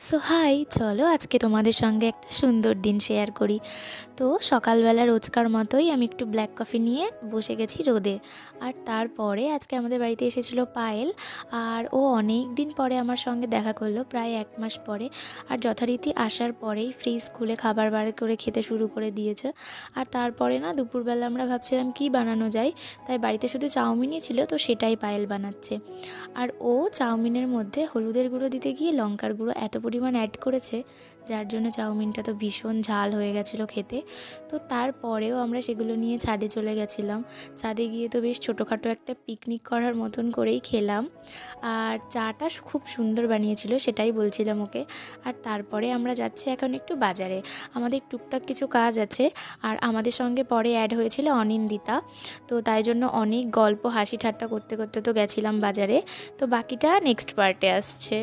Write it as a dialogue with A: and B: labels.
A: So high, চলো আজকে তোমাদের সঙ্গে একটা সুন্দর দিন শেয়ার করি। তো সকালবেলা রোজকার মতোই আমি একটু ব্ল্যাক কফি নিয়ে বসে গেছি রোদে। আর তারপরে আজকে আমাদের বাড়িতে এসেছিলো পায়েল। আর ও অনেক দিন পরে আমার সঙ্গে দেখা করলো, প্রায় 1 মাস পরে। আর যথারীতি আসার পরেই ফ্রিজ খুলে খাবার বার করে খেতে শুরু করে দিয়েছে। আর তারপরে না দুপুরবেলা আমরা ভাবছিলাম কি বানানো যায়, তাই বাড়িতে শুধু চাউমিনই ছিল, তো সেটাই পায়েল বানাচ্ছে। আর ও চাউমিনের মধ্যে হলুদের গুঁড়ো দিতে গিয়ে লঙ্কার গুঁড়ো এত পরিমাণ অ্যাড করেছে, যার জন্য চাউমিনটা তো ভীষণ ঝাল হয়ে গেছিলো খেতে। তো তারপরেও আমরা সেগুলো নিয়ে ছাদে চলে গেছিলাম। ছাদে গিয়ে তো বেশ ছোটোখাটো একটা পিকনিক করার মতন করেই খেলাম। আর চাটা খুব সুন্দর বানিয়েছিল, সেটাই বলছিলাম ওকে। আর তারপরে আমরা যাচ্ছি এখন একটু বাজারে, আমাদের টুকটাক কিছু কাজ আছে। আর আমাদের সঙ্গে পরে অ্যাড হয়েছিল অনিন্দিতা। তো তাই জন্য অনেক গল্প হাসি ঠাট্টা করতে করতে তো গেছিলাম বাজারে। তো বাকিটা নেক্সট পার্টে আসছে।